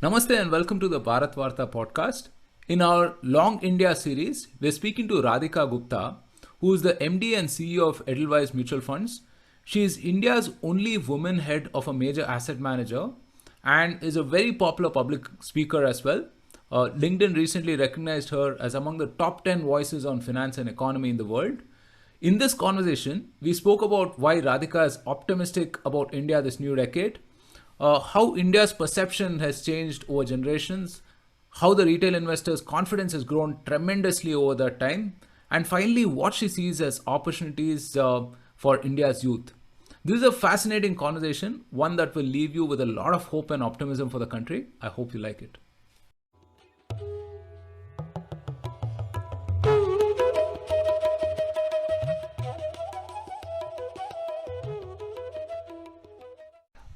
Namaste and welcome to the Bharat Varta podcast. In our Long India series, we're speaking to Radhika Gupta, who is the MD and CEO of Edelweiss Mutual Funds. She is India's only woman head of a major asset manager and is a very popular public speaker as well. LinkedIn recently recognized her as among the top 10 voices on finance and economy in the world. In this conversation, we spoke about why Radhika is optimistic about India this new decade, how India's perception has changed over generations, how the retail investors' confidence has grown tremendously over that time, and finally, what she sees as opportunities for India's youth. This is a fascinating conversation, one that will leave you with a lot of hope and optimism for the country. I hope you like it.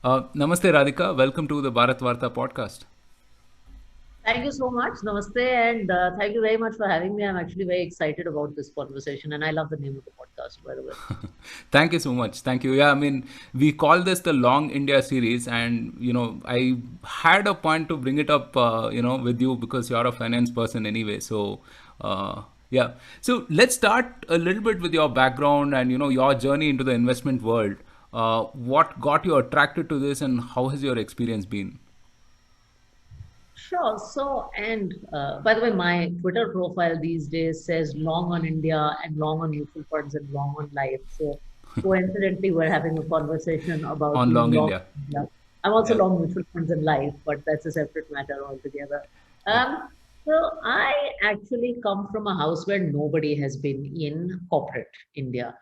Namaste, Radhika. Welcome to the Bharat Varta podcast. Thank you so much. Namaste. And thank you very much for having me. I'm actually very excited about this conversation. And I love the name of the podcast, by the way. Thank you so much. Thank you. Yeah, I mean, we call this the Long India series, and I had a point to bring it up, with you because you're a finance person anyway. So, yeah. So let's start a little bit with your background and your journey into the investment world. What got you attracted to this, and how has your experience been? Sure. So, and by the way, my Twitter profile these days says long on India and long on mutual funds and long on life. So, coincidentally, we're having a conversation about On being Long long India. on India. I'm also Yeah. long mutual funds and life, but that's a separate matter altogether. Yeah. So, I actually come from a house where nobody has been in corporate India.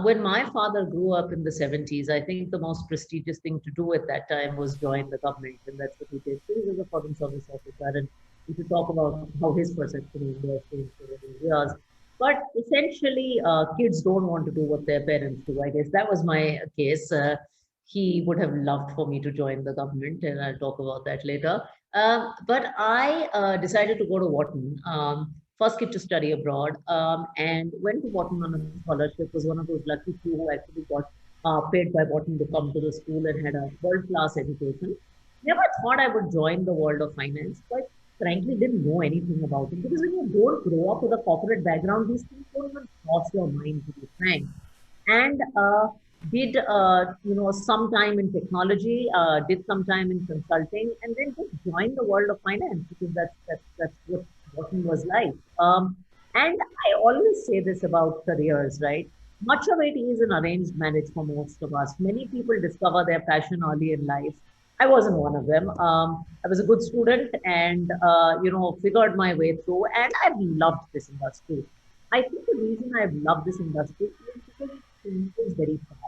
When my father grew up in the 70s, I think the most prestigious thing to do at that time was join the government, and that's what he did. So he was a foreign service officer, and we could talk about how his perception of India has changed over the years. But essentially, kids don't want to do what their parents do. I guess that was my case. He would have loved for me to join the government, and I'll talk about that later. But I decided to go to Wharton. First kid to study abroad, and went to Wharton on a scholarship. Was one of those lucky few who actually got paid by Wharton to come to the school and had a world-class education. Never thought I would join the world of finance, but frankly didn't know anything about it because when you don't grow up with a corporate background, these things don't even cross your mind to be frank. And did some time in technology, did some time in consulting, and then just joined the world of finance because that's what Wharton was like. And I always say this about careers, right? Much of it is an arranged marriage for most of us. Many people discover their passion early in life. I wasn't one of them. I was a good student and figured my way through, and I've loved this industry. I think the reason I've loved this industry is because it changes very fast.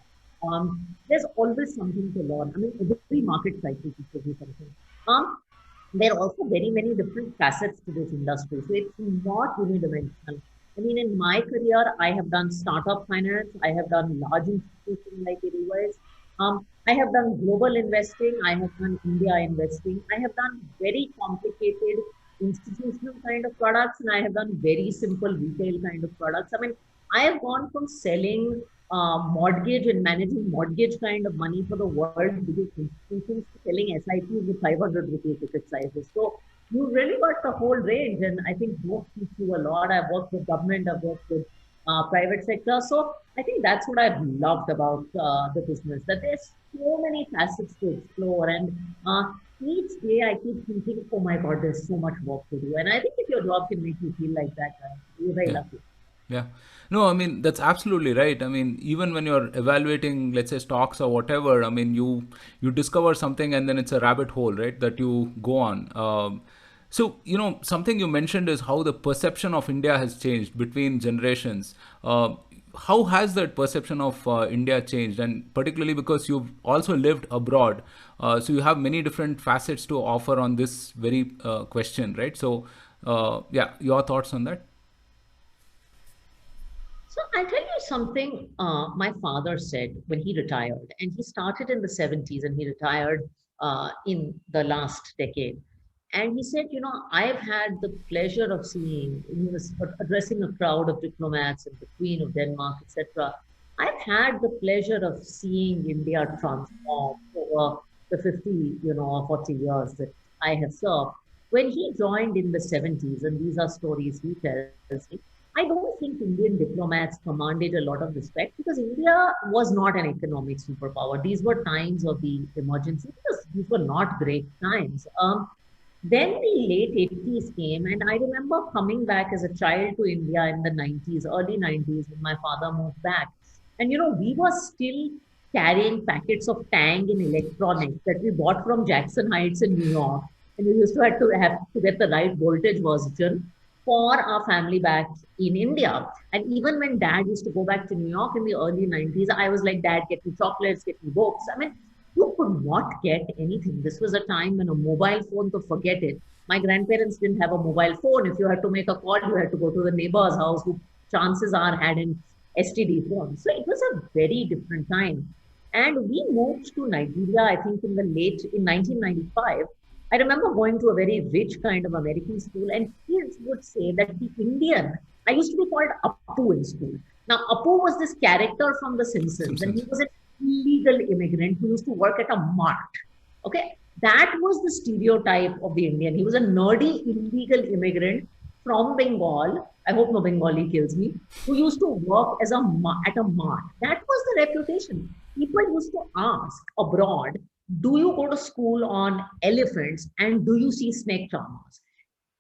There's always something to learn. I mean, every market cycle teaches you something. There are also very many different facets to this industry. So it's not unidimensional. I mean, in my career, I have done startup finance, I have done large institutions like Edelweiss, I have done global investing, I have done India investing, I have done very complicated institutional kind of products, and I have done very simple retail kind of products. I mean, I have gone from selling mortgage and managing mortgage kind of money for the world biggest institutions to selling SIPs with 500 rupee ticket sizes. So you really got the whole range, and I think both teach you a lot. I've worked with government, I've worked with private sector. So I think that's what I've loved about the business, that there's so many facets to explore. And each day I keep thinking, oh my God, there's so much work to do. And I think if your job can make you feel like that, you're very Yeah. lucky. Yeah. No, I mean, that's absolutely right. I mean, even when you're evaluating, let's say, stocks or whatever, I mean, you discover something and then it's a rabbit hole, right, that you go on. So, something you mentioned is how the perception of India has changed between generations. How has that perception of India changed? And particularly because you've also lived abroad, so you have many different facets to offer on this very question, right? So, yeah, your thoughts on that? So I tell you something my father said when he retired, and he started in the 70s and he retired in the last decade. And he said, I've had the pleasure of seeing, he was addressing a crowd of diplomats and the Queen of Denmark, etc. I've had the pleasure of seeing India transform over the 50, or 40 years that I have served, when he joined in the 70s, and these are stories he tells me, I don't think Indian diplomats commanded a lot of respect because India was not an economic superpower. These were times of the emergency because these were not great times. Then the late 80s came, and I remember coming back as a child to India in the 90s, early 90s, when my father moved back. And we were still carrying packets of Tang in electronics that we bought from Jackson Heights in New York. And we used to have to get the right voltage version for our family back in India. And even when dad used to go back to New York in the early 90s, I was like, Dad, get me chocolates, get me books. I mean, you could not get anything. This was a time when a mobile phone, to forget it. My grandparents didn't have a mobile phone. If you had to make a call, you had to go to the neighbor's house, who chances are had an STD phone. So it was a very different time. And we moved to Nigeria, I think in 1995. I remember going to a very rich kind of American school, and kids would say that the Indian, I used to be called Apu in school. Now, Apu was this character from The Simpsons, and he was an illegal immigrant who used to work at a mart. Okay, that was the stereotype of the Indian. He was a nerdy illegal immigrant from Bengal. I hope no Bengali kills me. Who used to work as at a mart. That was the reputation. People used to ask abroad, do you go to school on elephants and do you see snake charmers?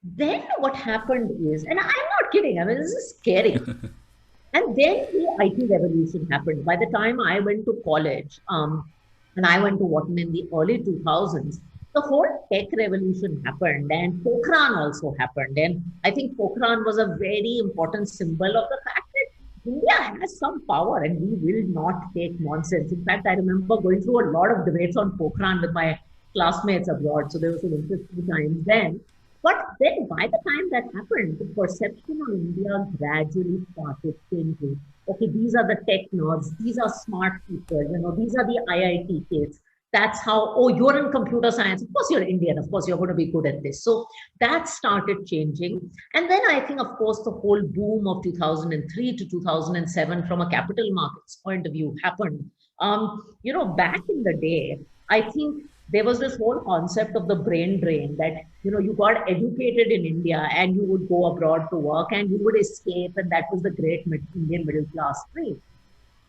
Then what happened is, and I'm not kidding, I mean, this is scary. And then the IT revolution happened. By the time I went to college, and I went to Wharton in the early 2000s, the whole tech revolution happened, and Pokhran also happened. And I think Pokhran was a very important symbol of the fact that India has some power and we will not take nonsense. In fact, I remember going through a lot of debates on Pokhran with my classmates abroad. So there was some interesting times then. But then by the time that happened, the perception of India gradually started changing. Okay, these are the tech nerds, these are smart people, these are the IIT kids. That's how, oh, you're in computer science. Of course, you're Indian. Of course, you're going to be good at this. So that started changing. And then I think, of course, the whole boom of 2003 to 2007 from a capital markets point of view happened. Back in the day, I think there was this whole concept of the brain drain that, you got educated in India and you would go abroad to work and you would escape. And that was the great Indian middle class dream.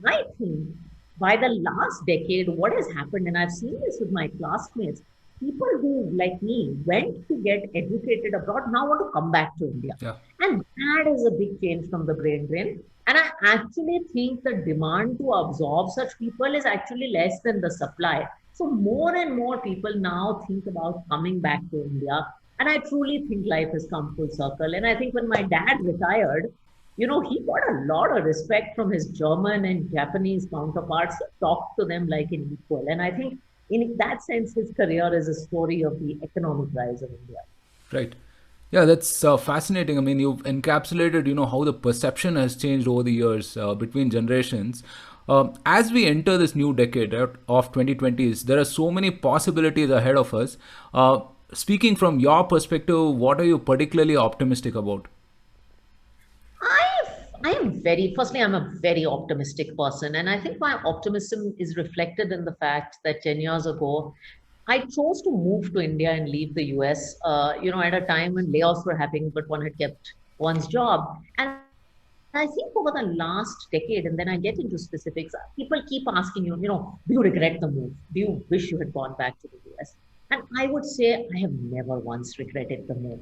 I think by the last decade, what has happened, and I've seen this with my classmates, people who, like me, went to get educated abroad now want to come back to India. Yeah. And that is a big change from the brain drain. And I actually think the demand to absorb such people is actually less than the supply. So more and more people now think about coming back to India. And I truly think life has come full circle. And I think when my dad retired, he got a lot of respect from his German and Japanese counterparts. He talked to them like an equal. And I think in that sense, his career is a story of the economic rise of India. Right. Yeah, that's fascinating. I mean, you've encapsulated, how the perception has changed over the years between generations. As we enter this new decade of 2020s, there are so many possibilities ahead of us. Speaking from your perspective, what are you particularly optimistic about? I'm a very optimistic person. And I think my optimism is reflected in the fact that 10 years ago, I chose to move to India and leave the US, at a time when layoffs were happening, but one had kept one's job. And I think over the last decade, and then I get into specifics, people keep asking you, do you regret the move? Do you wish you had gone back to the US? And I would say I have never once regretted the move.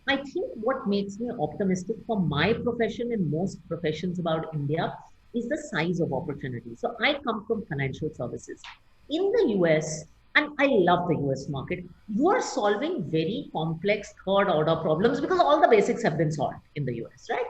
I think what makes me optimistic for my profession and most professions about India is the size of opportunity. So I come from financial services. In the US, and I love the US market, you are solving very complex third order problems because all the basics have been solved in the US, right?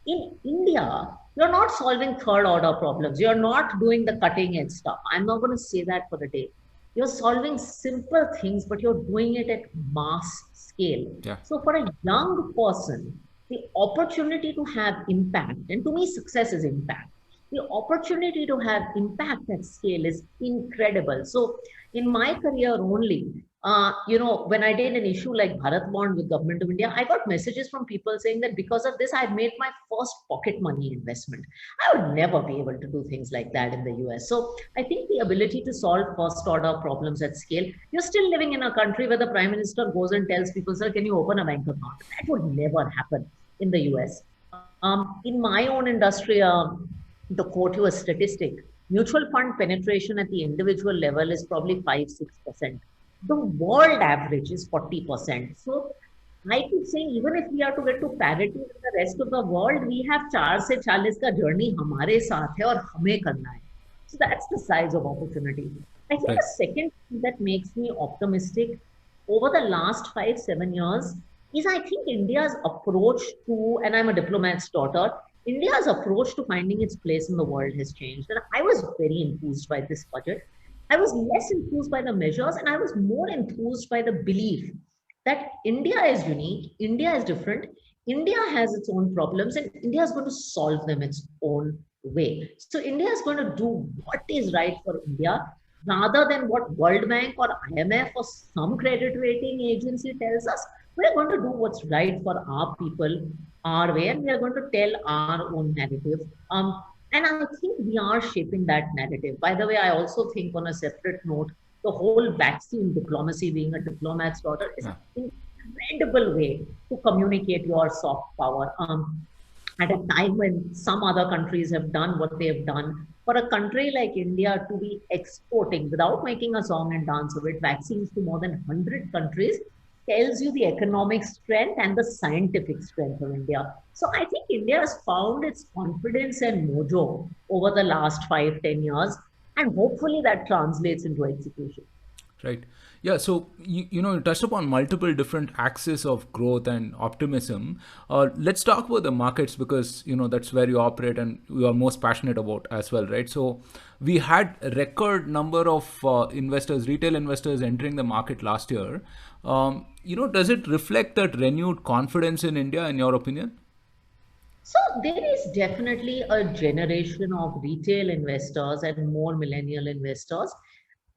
In India, you're not solving third order problems. You're not doing the cutting edge stuff. I'm not going to say that for the day. You're solving simple things, but you're doing it at mass scale. Yeah. So for a young person, the opportunity to have impact, and to me, success is impact. The opportunity to have impact at scale is incredible. So in my career only, When I did an issue like Bharat Bond with Government of India, I got messages from people saying that because of this, I made my first pocket money investment. I would never be able to do things like that in the US. So I think the ability to solve first order problems at scale, you're still living in a country where the Prime Minister goes and tells people, sir, can you open a bank account? That would never happen in the US. In my own industry, to quote you a statistic, mutual fund penetration at the individual level is probably 5-6%. The world average is 40%. So I could say even if we are to get to parity with the rest of the world, we have 4 से 40 का journey हमारे साथ है और हमें करना है. So that's the size of opportunity. I think Right. the second thing that makes me optimistic over the last 5-7 years is I think India's approach to, and I'm a diplomat's daughter, India's approach to finding its place in the world has changed. And I was very enthused by this budget. I was less enthused by the measures and I was more enthused by the belief that India is unique, India is different, India has its own problems, and India is going to solve them its own way. So India is going to do what is right for India rather than what World Bank or IMF or some credit rating agency tells us. We're going to do what's right for our people, our way, and we are going to tell our own narrative. And I think we are shaping that narrative. By the way, I also think on a separate note, the whole vaccine diplomacy, being a diplomat's daughter, is Yeah. an incredible way to communicate your soft power. At a time when some other countries have done what they have done, for a country like India to be exporting without making a song and dance of it vaccines to more than 100 countries tells you the economic strength and the scientific strength of India. So I think India has found its confidence and mojo over the last 5-10 years, and hopefully that translates into execution. Right. Yeah. So you touched upon multiple different axes of growth and optimism. Let's talk about the markets because that's where you operate and you are most passionate about as well, right? So we had a record number of investors, retail investors entering the market last year. Does it reflect that renewed confidence in India, in your opinion? So there is definitely a generation of retail investors and more millennial investors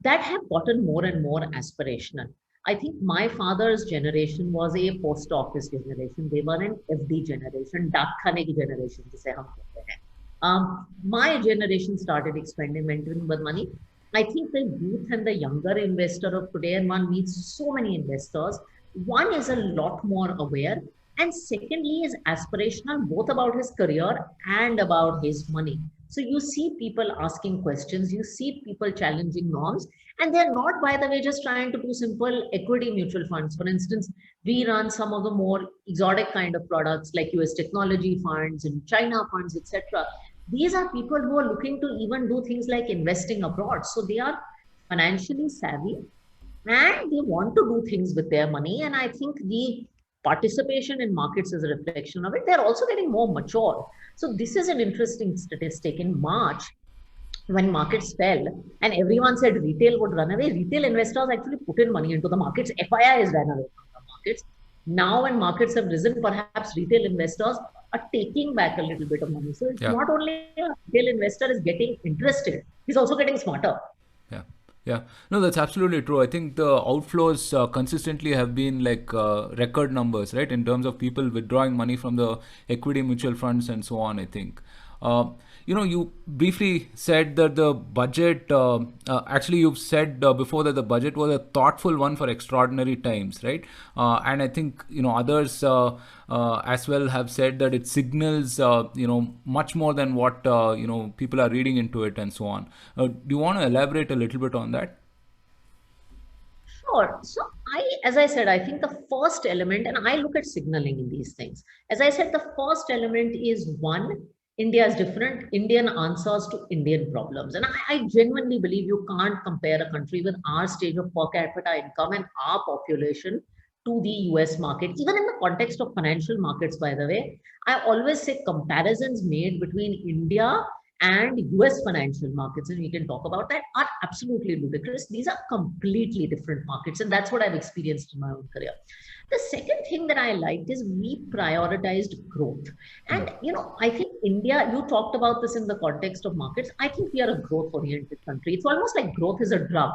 that have gotten more and more aspirational. I think my father's generation was a post office generation. They were an FD generation, डाक खाने की generation जिसे हम कहते हैं. My generation started experimenting with money. I think the youth and the younger investor of today, and one meets so many investors, one is a lot more aware, and secondly is aspirational both about his career and about his money. So you see people asking questions, you see people challenging norms, and they're not, by the way, just trying to do simple equity mutual funds. For instance, we run some of the more exotic kind of products like US technology funds and China funds, etc. These are people who are looking to even do things like investing abroad. So they are financially savvy and they want to do things with their money. And I think the participation in markets is a reflection of it. They're also getting more mature. So this is an interesting statistic. In March, when markets fell and everyone said retail would run away, retail investors actually put in money into the markets. FIIs ran away from the markets. Now, when markets have risen, perhaps retail investors are taking back a little bit of money. So it's Yeah. not only a retail investor is getting interested, he's also getting smarter. Yeah, yeah. No, that's absolutely true. I think the outflows consistently have been like record numbers, right? In terms of people withdrawing money from the equity mutual funds and so on, I think. Uh, you briefly said that the budget, actually, you've said before that the budget was a thoughtful one for extraordinary times, right? And I think, others as well have said that it signals, much more than what, people are reading into it and so on. Do you want to elaborate a little bit on that? Sure. So as I said, I think the first element, and I look at signaling in these things. As I said, the first element is one, India is different, Indian answers to Indian problems. And I genuinely believe you can't compare a country with our stage of per capita income and our population to the US market. Even in the context of financial markets, by the way, I always say comparisons made between India and US financial markets, and we can talk about that, are absolutely ludicrous. These are completely different markets, and that's what I've experienced in my own career. The second thing that I liked is we prioritized growth. Hmm. And, I think India, you talked about this in the context of markets. I think we are a growth oriented country. It's almost like growth is a drug.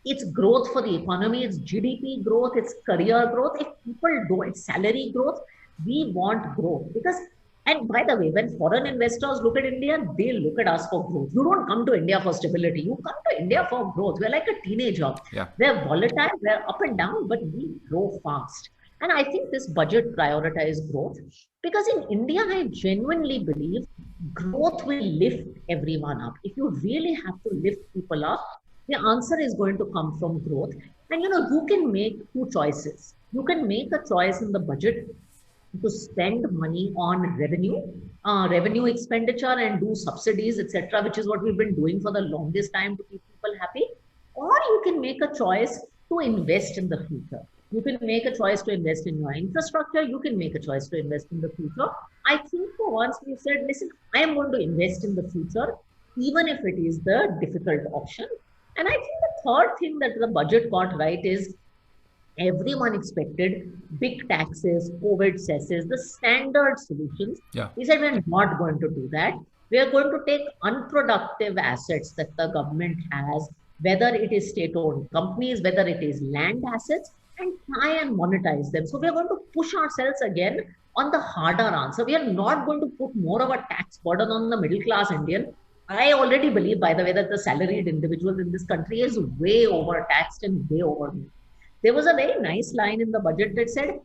It's growth for the economy, it's GDP growth, it's career growth. If people do it's salary growth, we want growth. Because, and by the way, when foreign investors look at India, they look at us for growth. You don't come to India for stability, you come to India for growth. We're like a teenager. Yeah. We're volatile, we're up and down, but we grow fast. And I think this budget prioritized growth because in India, I genuinely believe growth will lift everyone up. If you really have to lift people up, the answer is going to come from growth. And you can make two choices. You can make a choice in the budget to spend money on revenue expenditure and do subsidies, etc., which is what we've been doing for the longest time to keep people happy. Or you can make a choice to invest in the future. You can make a choice to invest in your infrastructure. You can make a choice to invest in the future. I think for once we said, listen, I am going to invest in the future, even if it is the difficult option. And I think the third thing that the budget got right is everyone expected big taxes, COVID cesses, the standard solutions. Yeah. We said we're not going to do that. We are going to take unproductive assets that the government has, whether it is state-owned companies, whether it is land assets, and try and monetize them. So we are going to push ourselves again on the harder answer. We are not going to put more of a tax burden on the middle class Indian. I already believe, by the way, that the salaried individual in this country is way overtaxed and way overpaid. There was a very nice line in the budget that said,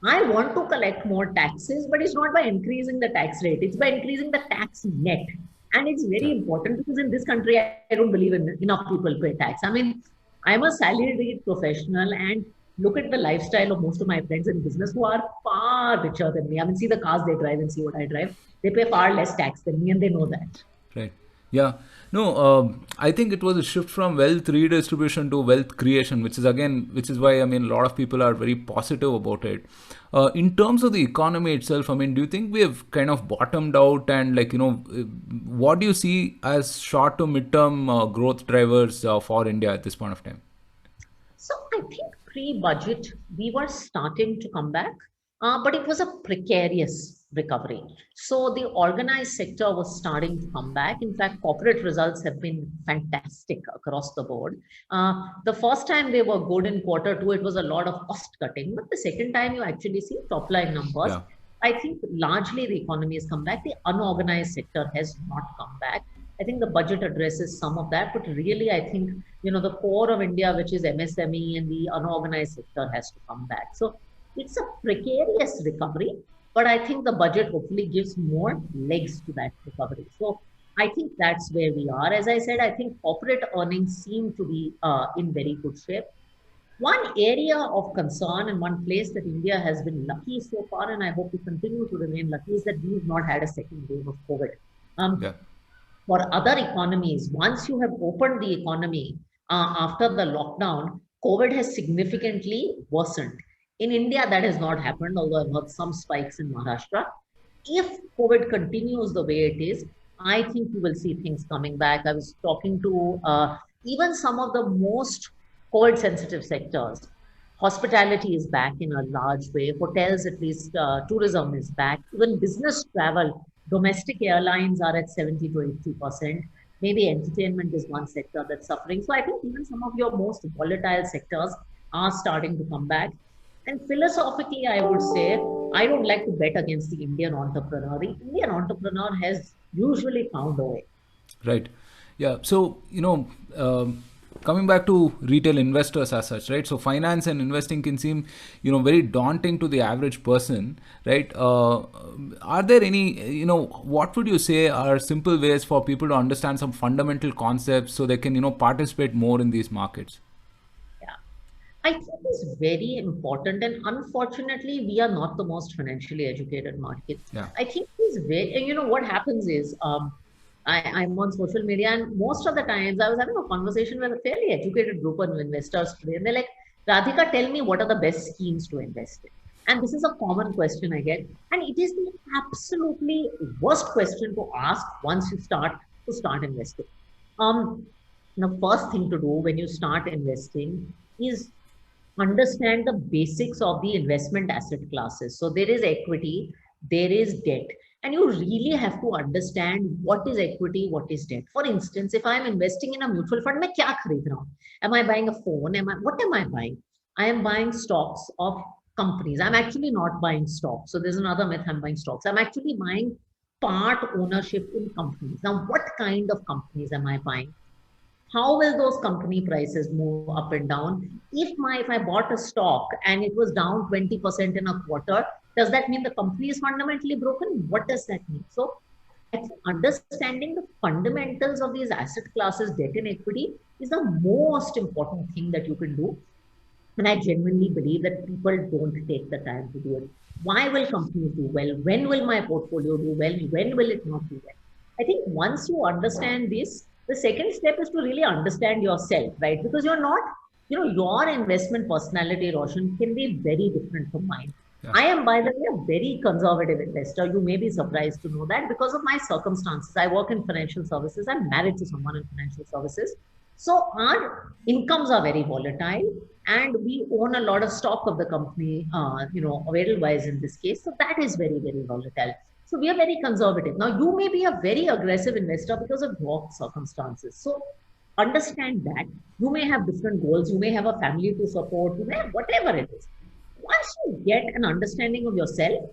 I want to collect more taxes, but it's not by increasing the tax rate, it's by increasing the tax net. And it's very important because in this country, I don't believe enough people pay tax. I mean, I'm a salaried professional and look at the lifestyle of most of my friends in business who are far richer than me. I mean, see the cars they drive and see what I drive. They pay far less tax than me and they know that. Right. Yeah. No, I think it was a shift from wealth redistribution to wealth creation, which is why, I mean, a lot of people are very positive about it. In terms of the economy itself, I mean, do you think we have kind of bottomed out and what do you see as short to midterm growth drivers for India at this point of time? So I think pre-budget, we were starting to come back, but it was a precarious recovery. So the organized sector was starting to come back. In fact, corporate results have been fantastic across the board. The first time they were good in quarter 2, it was a lot of cost cutting. But the second time you actually see top line numbers, Yeah. I think largely the economy has come back. The unorganized sector has not come back. I think the budget addresses some of that, but really, I think the core of India, which is MSME and the unorganized sector, has to come back. So it's a precarious recovery, but I think the budget hopefully gives more legs to that recovery. So I think that's where we are. As I said, I think corporate earnings seem to be in very good shape. One area of concern and one place that India has been lucky so far, and I hope we continue to remain lucky, is that we've not had a second wave of COVID. Yeah. For other economies, once you have opened the economy after the lockdown, COVID has significantly worsened. In India, that has not happened, although I've heard some spikes in Maharashtra. If COVID continues the way it is, I think you will see things coming back. I was talking to even some of the most COVID sensitive sectors. Hospitality is back in a large way. Hotels, at least, tourism is back. Even business travel, domestic airlines are at 70 to 80%. Maybe entertainment is one sector that's suffering. So I think even some of your most volatile sectors are starting to come back. And philosophically, I would say, I don't like to bet against the Indian entrepreneur. The Indian entrepreneur has usually found a way. Right. Yeah. So, coming back to retail investors as such, right? So finance and investing can seem, very daunting to the average person, right? Are there any, what would you say are simple ways for people to understand some fundamental concepts so they can, participate more in these markets? Yeah. I think it's very important. And unfortunately, we are not the most financially educated market. Yeah. I think it's very, and what happens is, I'm on social media, and most of the times I was having a conversation with a fairly educated group of investors today, and they're like, Radhika, tell me what are the best schemes to invest in? And this is a common question I get, and it is the absolutely worst question to ask once you start investing. The first thing to do when you start investing is understand the basics of the investment asset classes. So there is equity, there is debt. And you really have to understand what is equity, what is debt. For instance, if I'm investing in a mutual fund, मैं क्या खरीद रहा हूँ? Am I buying a phone? What am I buying? I am buying stocks of companies. I'm actually not buying stocks. So there's another myth, I'm buying stocks. I'm actually buying part ownership in companies. Now, what kind of companies am I buying? How will those company prices move up and down? If I bought a stock and it was down 20% in a quarter, does that mean the company is fundamentally broken? What does that mean? So I think understanding the fundamentals of these asset classes, debt and equity, is the most important thing that you can do. And I genuinely believe that people don't take the time to do it. Why will companies do well? When will my portfolio do well? When will it not do well? I think once you understand this, the second step is to really understand yourself, right? Because you're not, your investment personality, Roshan, can be very different from mine. Yeah. I am, by the way, a very conservative investor. You may be surprised to know that because of my circumstances. I work in financial services. I'm married to someone in financial services. So our incomes are very volatile, and we own a lot of stock of the company, Edelweiss in this case. So that is very, very volatile. So we are very conservative. Now, you may be a very aggressive investor because of your circumstances. So understand that you may have different goals. You may have a family to support. You may have whatever it is. Once you get an understanding of yourself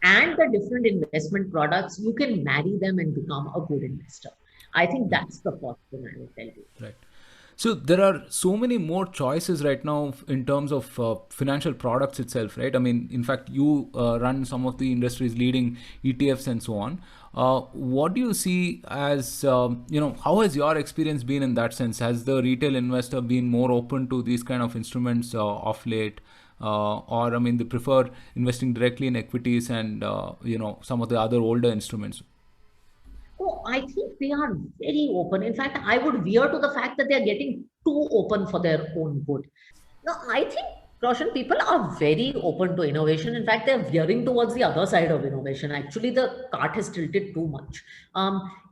and the different investment products, you can marry them and become a good investor. I think that's the first thing I will tell you. Right. So there are so many more choices right now in terms of financial products itself, right? I mean, in fact, you run some of the industry's leading ETFs and so on. What do you see as, how has your experience been in that sense? Has the retail investor been more open to these kind of instruments of late? Or, I mean, they prefer investing directly in equities and, some of the other older instruments? Oh, I think they are very open. In fact, I would veer to the fact that they are getting too open for their own good. No, I think, Roshan, people are very open to innovation. In fact, they're veering towards the other side of innovation. Actually, the cart has tilted too much.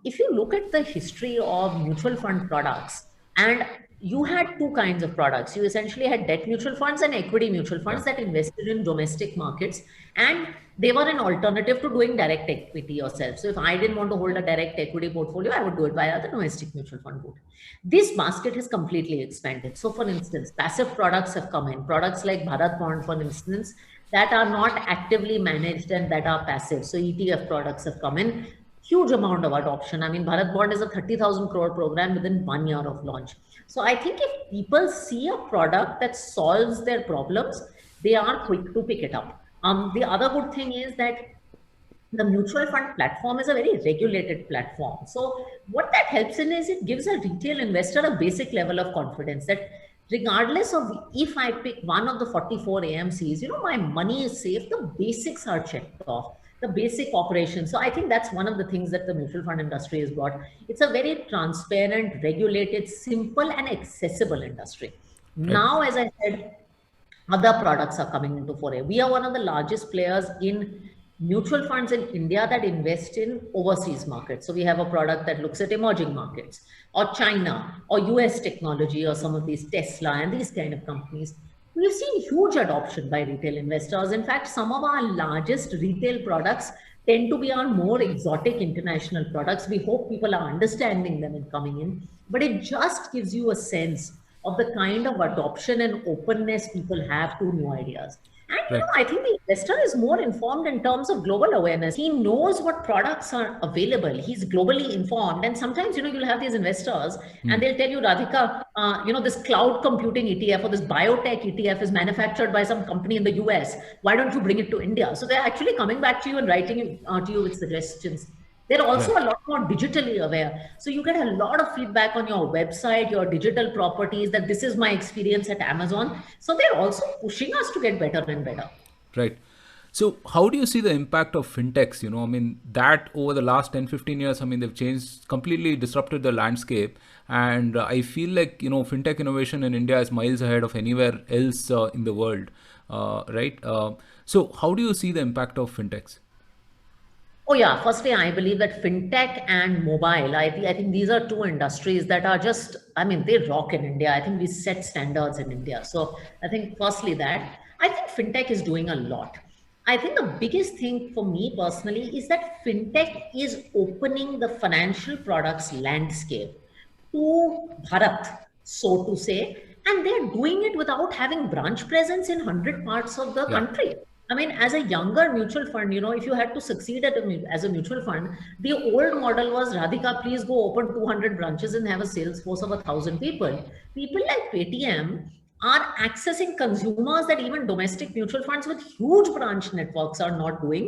If you look at the history of mutual fund products, and you had two kinds of products. You essentially had debt mutual funds and equity mutual funds that invested in domestic markets, and they were an alternative to doing direct equity yourself. So if I didn't want to hold a direct equity portfolio, I would do it via the domestic mutual fund route. This basket has completely expanded. So for instance, passive products have come in, products like Bharat Bond, for instance, that are not actively managed and that are passive. So ETF products have come in, huge amount of adoption. I mean, Bharat Bond is a 30,000 crore program within 1 year of launch. So I think if people see a product that solves their problems, they are quick to pick it up. The other good thing is that the mutual fund platform is a very regulated platform. So what that helps in is it gives a retail investor a basic level of confidence that regardless of if I pick one of the 44 AMCs, my money is safe. The basics are checked off, the basic operations. So I think that's one of the things that the mutual fund industry has brought. It's a very transparent, regulated, simple, and accessible industry. Right. Now, as I said, other products are coming into foray. We are one of the largest players in mutual funds in India that invest in overseas markets. So we have a product that looks at emerging markets or China or US technology or some of these Tesla and these kind of companies. We've seen huge adoption by retail investors. In fact, some of our largest retail products tend to be our more exotic international products. We hope people are understanding them and coming in, but it just gives you a sense of the kind of adoption and openness people have to new ideas. And Right. I think the investor is more informed in terms of global awareness. He knows what products are available. He's globally informed. And sometimes, you'll have these investors and they'll tell you, Radhika, this cloud computing ETF or this biotech ETF is manufactured by some company in the US. Why don't you bring it to India? So they're actually coming back to you and writing to you with suggestions. They're also a lot more digitally aware. So you get a lot of feedback on your website, your digital properties, that this is my experience at Amazon. So they're also pushing us to get better and better. Right. So how do you see the impact of fintechs? I mean, that over the last 10, 15 years, I mean, they've changed, completely disrupted the landscape. And I feel like, fintech innovation in India is miles ahead of anywhere else in the world. Right. So how do you see the impact of fintechs? Oh yeah, firstly, I believe that fintech and mobile, I think these are two industries that are just, they rock in India. I think we set standards in India. So I think firstly that, I think fintech is doing a lot. I think the biggest thing for me personally is that fintech is opening the financial products landscape to Bharat, so to say, and they're doing it without having branch presence in 100 parts of the Yeah. country. I mean, as a younger mutual fund, if you had to succeed as a mutual fund, the old model was Radhika, please go open 200 branches and have a sales force of 1,000 people. People like Paytm are accessing consumers that even domestic mutual funds with huge branch networks are not doing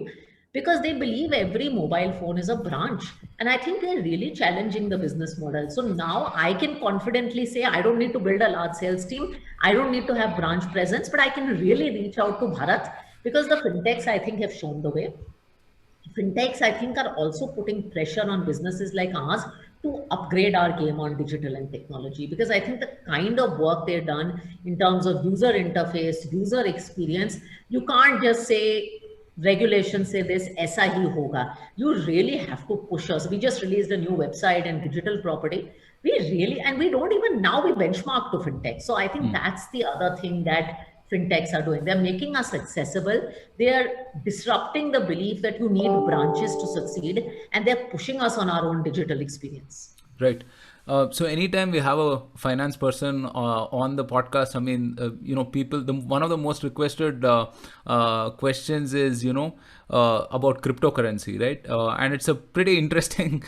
because they believe every mobile phone is a branch. And I think they're really challenging the business model. So now I can confidently say I don't need to build a large sales team. I don't need to have branch presence, but I can really reach out to Bharat because the fintechs, I think, have shown the way. Fintechs, I think, are also putting pressure on businesses like ours to upgrade our game on digital and technology because I think the kind of work they've done in terms of user interface, user experience, you can't just say regulations say this, aisa hi hoga. You really have to push us. We just released a new website and digital property. We really, and we don't even now we benchmark to fintech. So I think that's the other thing that fintechs are doing. They're making us accessible. They're disrupting the belief that you need branches to succeed, and they're pushing us on our own digital experience. Right. So anytime we have a finance person on the podcast, I mean, people. One of the most requested questions is, about cryptocurrency, right? And it's a pretty interesting,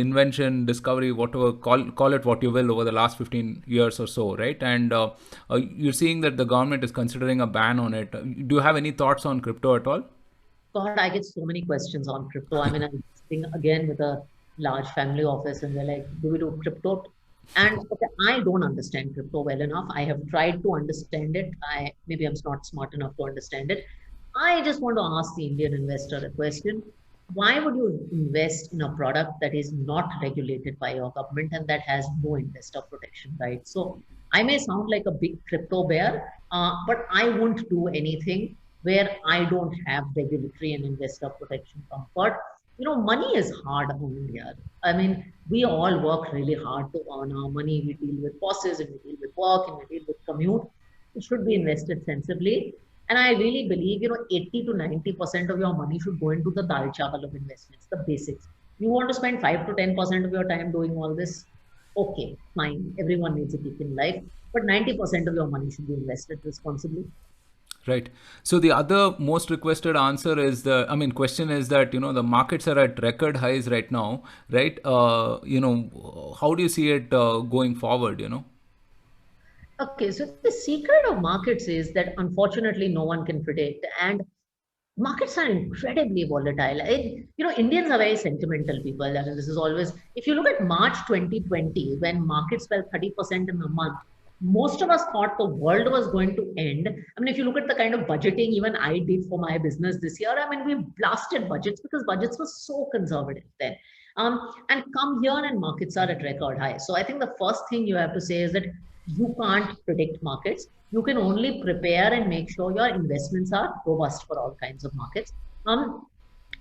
invention, discovery, whatever, call it what you will, over the last 15 years or so, right? And you're seeing that the government is considering a ban on it. Do you have any thoughts on crypto at all? God, I get so many questions on crypto. I mean, I'm sitting again with a large family office, and they're like, "Do we do crypto?" And okay, I don't understand crypto well enough. I have tried to understand it. Maybe I'm not smart enough to understand it. I just want to ask the Indian investor a question. Why would you invest in a product that is not regulated by your government and that has no investor protection, right? So I may sound like a big crypto bear, but I won't do anything where I don't have regulatory and investor protection comfort. Money is hard on India. I mean, we all work really hard to earn our money. We deal with bosses and we deal with work and we deal with commute. It should be invested sensibly. And I really believe, 80 to 90% of your money should go into the dal chawal of investments, the basics. You want to spend 5 to 10% of your time doing all this? Okay, fine. Everyone needs a kick in life. But 90% of your money should be invested responsibly. Right. So the other most requested answer is question is that, the markets are at record highs right now, right? How do you see it going forward, Okay, so the secret of markets is that unfortunately no one can predict, and markets are incredibly volatile. Indians are very sentimental people. I mean, this is always, if you look at March 2020, when markets fell 30% in a month, most of us thought the world was going to end. I mean, if you look at the kind of budgeting even I did for my business this year, I mean, we blasted budgets because budgets were so conservative then. And come here and markets are at record high. So I think the first thing you have to say is that you can't predict markets. You can only prepare and make sure your investments are robust for all kinds of markets. On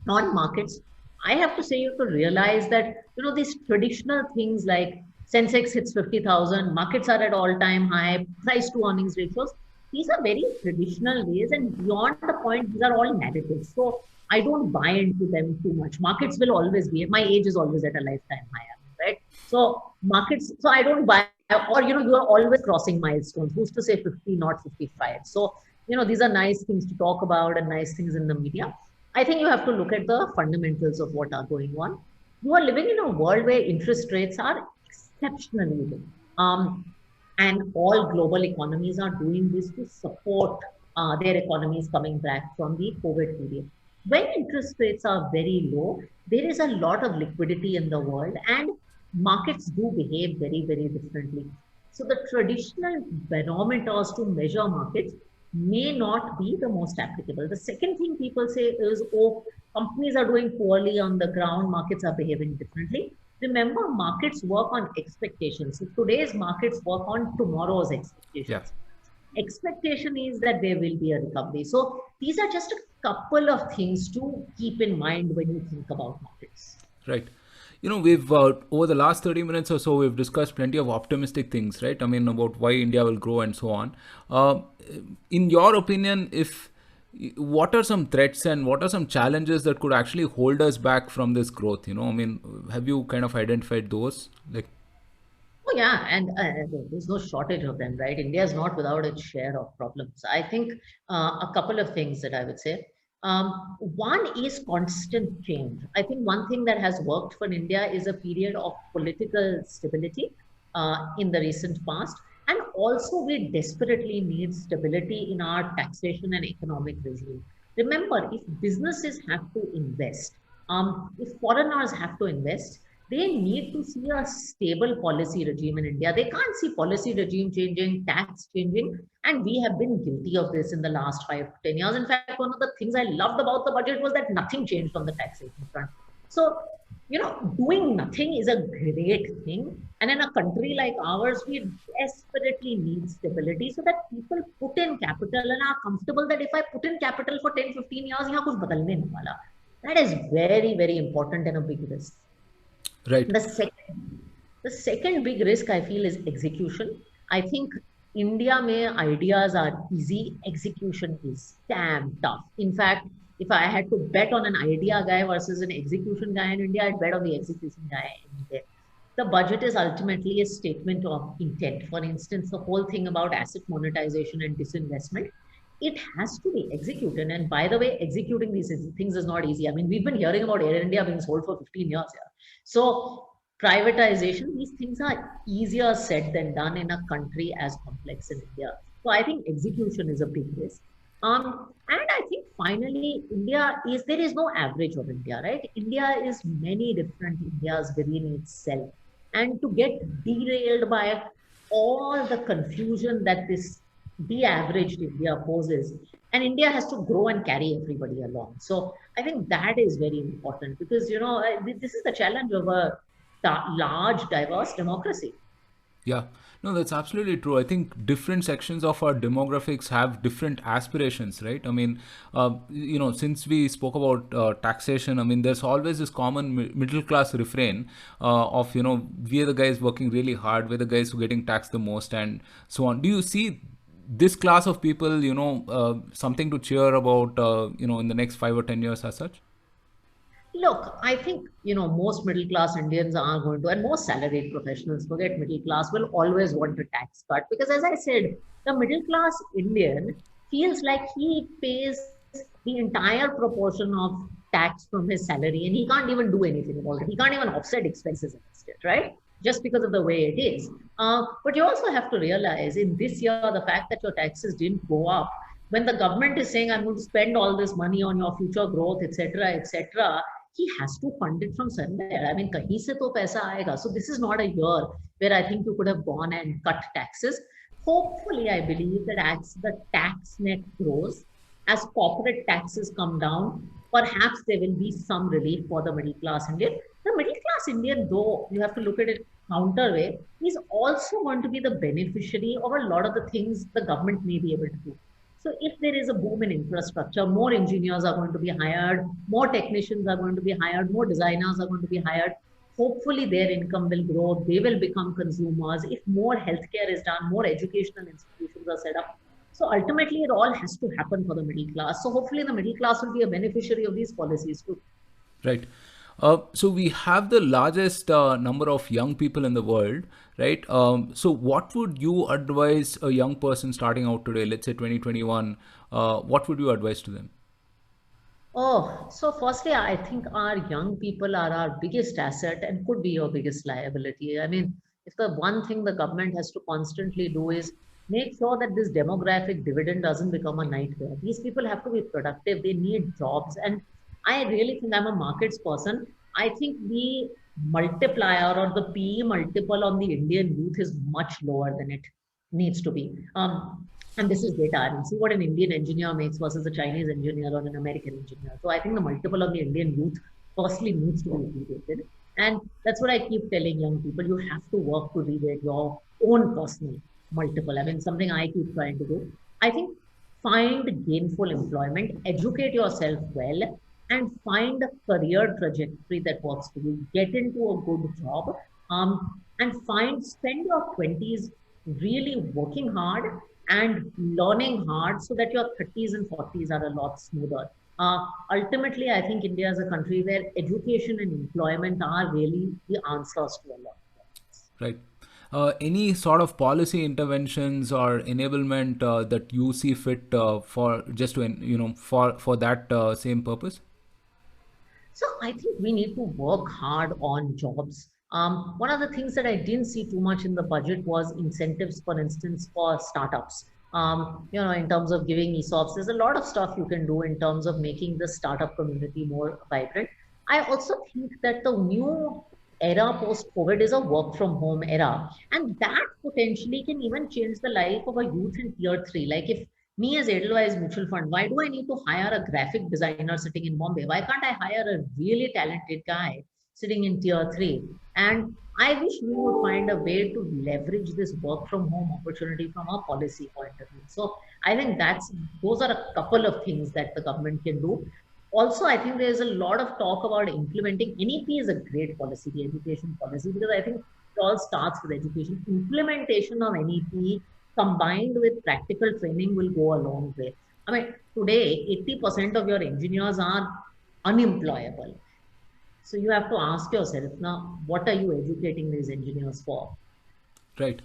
markets, I have to say you have to realize that these traditional things like Sensex hits 50,000, markets are at all-time high, price to earnings ratios. These are very traditional ways, and beyond the point, these are all narratives. So I don't buy into them too much. Markets will always be. My age is always at a lifetime high, right? So markets. So I don't buy. Or you are always crossing milestones. Who's to say 50, not 55? So these are nice things to talk about and nice things in the media. I think you have to look at the fundamentals of what are going on. You are living in a world where interest rates are exceptionally low. And all global economies are doing this to support their economies coming back from the COVID period. When interest rates are very low, there is a lot of liquidity in the world, and markets do behave very, very differently. So the traditional barometers to measure markets may not be the most applicable. The second thing people say is, oh, companies are doing poorly on the ground, markets are behaving differently. Remember, markets work on expectations. So today's markets work on tomorrow's expectations. Yeah. Expectation is that there will be a recovery. So these are just a couple of things to keep in mind when you think about markets. Right. we've over the last 30 minutes or so, we've discussed plenty of optimistic things, right? I mean, about why India will grow and so on. In your opinion, if what are some threats and what are some challenges that could actually hold us back from this growth? I mean, have you kind of identified those? Like, Oh, yeah, and there's no shortage of them, right? India is not without its share of problems. I think a couple of things that I would say. One is constant change. I think one thing that has worked for India is a period of political stability in the recent past. And also, we desperately need stability in our taxation and economic regime. Remember, if businesses have to invest, if foreigners have to invest, they need to see a stable policy regime in India. They can't see policy regime changing, tax changing, and we have been guilty of this in the last 5 to 10 years. In fact, one of the things I loved about the budget was that nothing changed on the taxation front. So, doing nothing is a great thing. And in a country like ours, we desperately need stability so that people put in capital and are comfortable that if I put in capital for 10, 15 years, यहाँ कुछ बदलने नहीं वाला. That is very, very important and a big risk. right. The second big risk I feel is execution. I think India mein ideas are easy, execution is damn tough. In fact, if I had to bet on an idea guy versus an execution guy in India, I'd bet on the execution guy in India. The budget is ultimately a statement of intent. For instance, the whole thing about asset monetization and disinvestment, it has to be executed. And by the way, executing these things is not easy. I mean, we've been hearing about Air India being sold for 15 years. Yeah. So privatization, these things are easier said than done in a country as complex in India. So I think execution is a big risk. And I think finally, there is no average of India, right? India is many different Indias within itself. And to get derailed by all the confusion that this de-averaged India poses, and India has to grow and carry everybody along. So I think that is very important because, this is the challenge of a large, diverse democracy. Yeah, no, that's absolutely true. I think different sections of our demographics have different aspirations, right? I mean, since we spoke about taxation, I mean, there's always this common middle class refrain of, we are the guys working really hard, we're the guys who are getting taxed the most, and so on. Do you see this class of people, something to cheer about, in the next 5 or 10 years as such? Look, I think, most middle class Indians are going to, and most salaried professionals, forget middle class, will always want a tax cut. Because as I said, the middle class Indian feels like he pays the entire proportion of tax from his salary and he can't even do anything about it. He can't even offset expenses against it, right? Just because of the way it is. But you also have to realize in this year, the fact that your taxes didn't go up, when the government is saying, I'm going to spend all this money on your future growth, etc., he has to fund it from somewhere. I mean, kahin se to paisa aayega. So this is not a year where I think you could have gone and cut taxes. Hopefully, I believe that as the tax net grows, as corporate taxes come down, perhaps there will be some relief for the middle class Indian. The middle class Indian, though, you have to look at it counter way, is also going to be the beneficiary of a lot of the things the government may be able to do. So if there is a boom in infrastructure, more engineers are going to be hired, more technicians are going to be hired, more designers are going to be hired. Hopefully their income will grow, they will become consumers. If more healthcare is done, more educational institutions are set up. So ultimately it all has to happen for the middle class. So hopefully the middle class will be a beneficiary of these policies too. Right. So we have the largest number of young people in the world, right? So what would you advise a young person starting out today, let's say 2021, what would you advise to them? Oh, so firstly, I think our young people are our biggest asset and could be your biggest liability. I mean, if the one thing the government has to constantly do is make sure that this demographic dividend doesn't become a nightmare. These people have to be productive, they need jobs. And I really think I'm a markets person. I think the multiplier or the PE multiple on the Indian youth is much lower than it needs to be. And this is data. I mean, see what an Indian engineer makes versus a Chinese engineer or an American engineer. So I think the multiple on the Indian youth firstly needs to be re-rated. And that's what I keep telling young people. You have to work to re-rate your own personal multiple. I mean, something I keep trying to do. I think find gainful employment, educate yourself well, and find a career trajectory that works for you. Get into a good job, and spend your 20s really working hard and learning hard so that your 30s and 40s are a lot smoother. Ultimately, I think India is a country where education and employment are really the answers to a lot of problems. Right. Any sort of policy interventions or enablement that you see fit for just to for that same purpose? So I think we need to work hard on jobs. One of the things that I didn't see too much in the budget was incentives, for instance, for startups. In terms of giving ESOPs, there's a lot of stuff you can do in terms of making the startup community more vibrant. I also think that the new era post COVID is a work from home era, and that potentially can even change the life of a youth in tier three. Like if me as Edelweiss Mutual Fund, why do I need to hire a graphic designer sitting in Bombay? Why can't I hire a really talented guy sitting in tier three? And I wish we would find a way to leverage this work from home opportunity from a policy point of view. So I think those are a couple of things that the government can do. Also, I think there's a lot of talk about implementing. NEP is a great policy, the education policy, because I think it all starts with education. Implementation of NEP combined with practical training will go a long way. I mean, today, 80% of your engineers are unemployable. So you have to ask yourself now, what are you educating these engineers for? Right.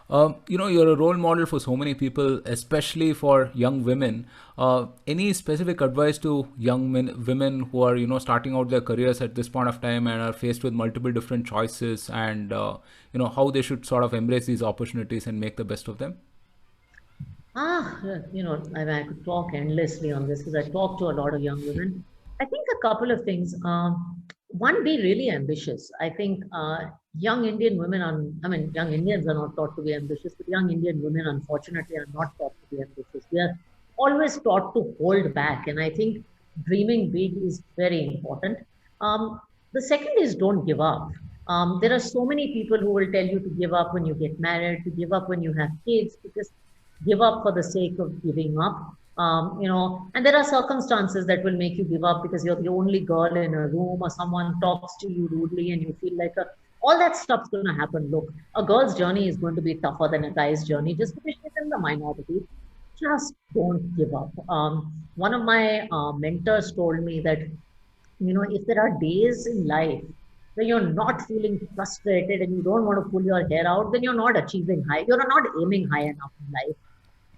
You're a role model for so many people, especially for young women. Any specific advice to women who are, starting out their careers at this point of time and are faced with multiple different choices, and how they should sort of embrace these opportunities and make the best of them? I could talk endlessly on this because I talk to a lot of young women. I think a couple of things. One, be really ambitious. I think young Indian women are, I mean, young Indians are not taught to be ambitious, but young Indian women, unfortunately, are not taught to be ambitious. We are always taught to hold back. And I think dreaming big is very important. The second is don't give up. There are so many people who will tell you to give up when you get married, to give up when you have kids, because give up for the sake of giving up. And there are circumstances that will make you give up because you're the only girl in a room or someone talks to you rudely and you feel like all that stuff's going to happen. Look, a girl's journey is going to be tougher than a guy's journey just because she's in the minority. Just don't give up. One of my mentors told me that, if there are days in life where you're not feeling frustrated and you don't want to pull your hair out, then you're not achieving high. You're not aiming high enough in life.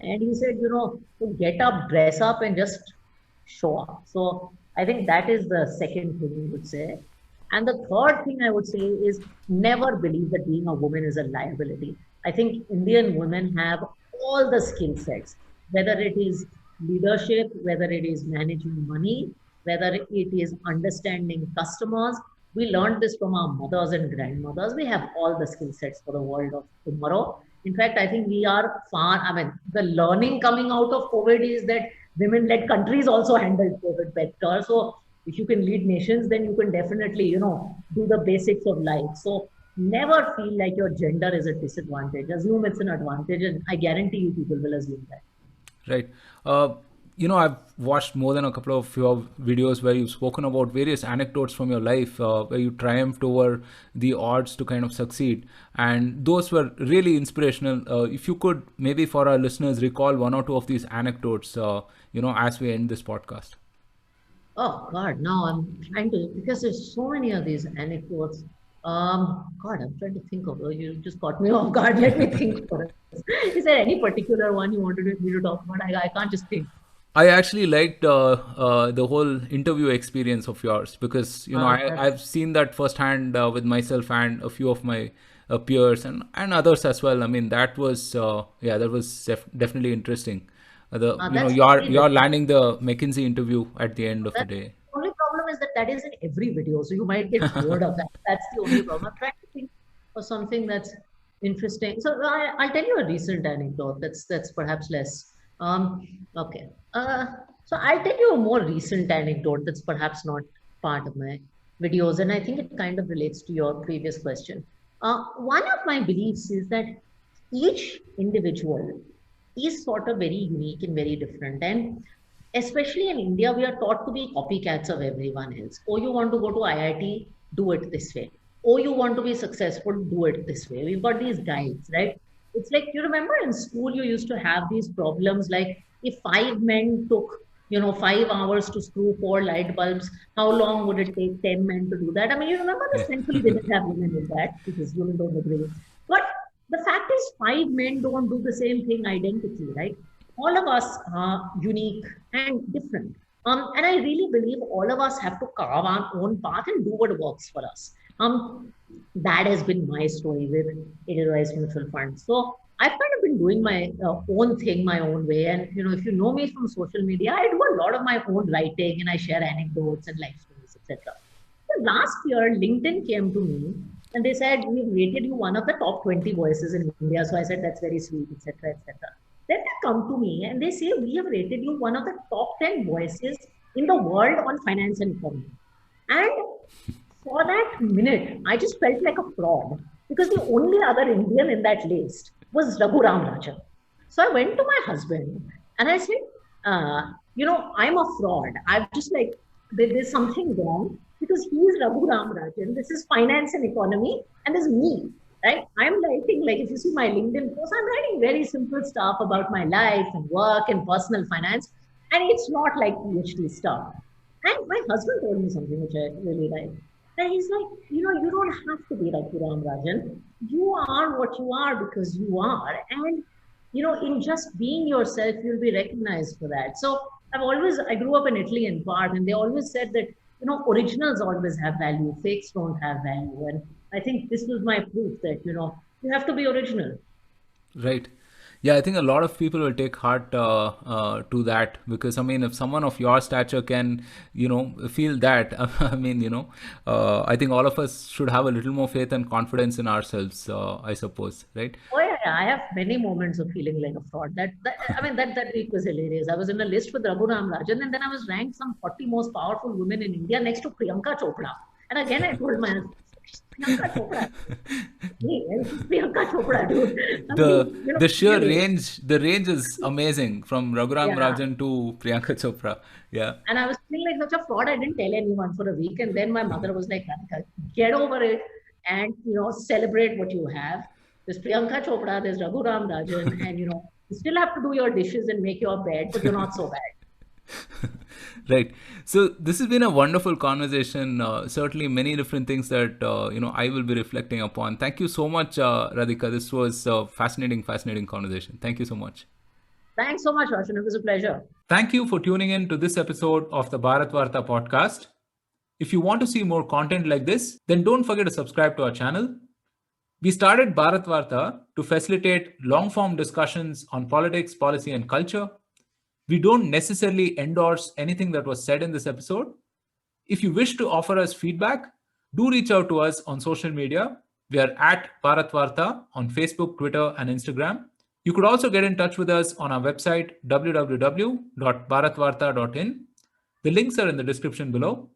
And he said, to get up, dress up, and just show up. So I think that is the second thing we would say. And the third thing I would say is never believe that being a woman is a liability. I think Indian women have all the skill sets, whether it is leadership, whether it is managing money, whether it is understanding customers. We learned this from our mothers and grandmothers. We have all the skill sets for the world of tomorrow. In fact, I think we are the learning coming out of COVID is that women-led countries also handled COVID better. So if you can lead nations, then you can definitely, do the basics of life. So never feel like your gender is a disadvantage. Assume it's an advantage, and I guarantee you people will assume that. Right. I've watched more than a couple of your videos where you've spoken about various anecdotes from your life where you triumphed over the odds to kind of succeed. And those were really inspirational. If you could, maybe for our listeners, recall one or two of these anecdotes, as we end this podcast. Oh God, now I'm trying to, because there's so many of these anecdotes. God, I'm trying to think of. You just caught me off guard. Let me think for it. Is there any particular one you wanted me to talk about? I can't just think. I actually liked the whole interview experience of yours because I've seen that firsthand with myself and a few of my peers and others as well. I mean that was definitely interesting. You're landing the McKinsey interview at the end of the day. The only problem is that is in every video, so you might get bored of that. That's the only problem. I'm trying to think of something that's interesting. So I'll tell you a recent anecdote that's perhaps less. Okay. So I'll tell you a more recent anecdote that's perhaps not part of my videos, and I think it kind of relates to your previous question. One of my beliefs is that each individual is sort of very unique and very different. And Especially in India, we are taught to be copycats of everyone else. Oh, you want to go to IIT? Do it this way. Oh, you want to be successful? Do it this way. We've got these guides, right? It's like, you remember in school, you used to have these problems like if five men took, 5 hours to screw four light bulbs, how long would it take 10 men to do that? I mean, you remember Yeah. this? Thankfully, they didn't have women in that because women don't agree. But the fact is, five men don't do the same thing identically, right? All of us are unique and different. And I really believe all of us have to carve our own path and do what works for us. That has been my story with Edelweiss Mutual Fund. So I've kind of been doing my own thing, my own way. And if you know me from social media, I do a lot of my own writing and I share anecdotes and life stories, etc. So last year, LinkedIn came to me and they said, "We've rated you one of the top 20 voices in India." So I said, "That's very sweet," etc., etc. Then they come to me and they say, "We have rated you one of the top 10 voices in the world on finance and economy." And for that minute, I just felt like a fraud because the only other Indian in that list was Raghu Ram Rajan. So I went to my husband and I said, I'm a fraud. I've just like, there's something wrong because he's Raghu Ram Rajan. This is finance and economy, and there's me, right? I'm writing, like, if you see my LinkedIn post, I'm writing very simple stuff about my life and work and personal finance. And it's not like PhD stuff. And my husband told me something which I really like. And he's like, you don't have to be like Ram Rajan. You are what you are because you are. And, in just being yourself, you'll be recognized for that. So I grew up in Italy in part, and they always said that, originals always have value, fakes don't have value. And I think this was my proof that, you have to be original. Right. Yeah, I think a lot of people will take heart to that, because I mean, if someone of your stature can, feel that, I mean, I think all of us should have a little more faith and confidence in ourselves, I suppose, right? Oh yeah, I have many moments of feeling like a fraud. I mean, that week was hilarious. I was in a list with Raghu Ram Rajan, and then I was ranked some 40 most powerful women in India next to Priyanka Chopra. And again, I told my husband, Priyanka Chopra. Hey, this is Priyanka Chopra, dude. I The mean, the sheer really. range is amazing from Raghuram Yeah. Rajan to Priyanka Chopra. Yeah. And I was feeling like such a fraud. I didn't tell anyone for a week. And then my mother was like, "Radhika, get over it and, celebrate what you have. There's Priyanka Chopra, there's Raghu Ram Rajan, and, you still have to do your dishes and make your bed, but you're not so bad." Right. So this has been a wonderful conversation. Certainly, many different things that I will be reflecting upon. Thank you so much, Radhika. This was a fascinating conversation. Thank you so much. Thanks so much, Roshan. It was a pleasure. Thank you for tuning in to this episode of the Bharat Varta podcast. If you want to see more content like this, then don't forget to subscribe to our channel. We started Bharat Varta to facilitate long form discussions on politics, policy, and culture. We don't necessarily endorse anything that was said in this episode. If you wish to offer us feedback, do reach out to us on social media. We are at Bharat Varta on Facebook, Twitter, and Instagram. You could also get in touch with us on our website www.bharatvarta.in. The links are in the description below.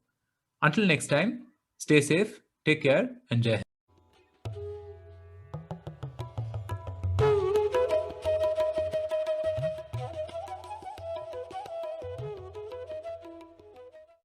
Until next time, stay safe, take care, and Jai Hind.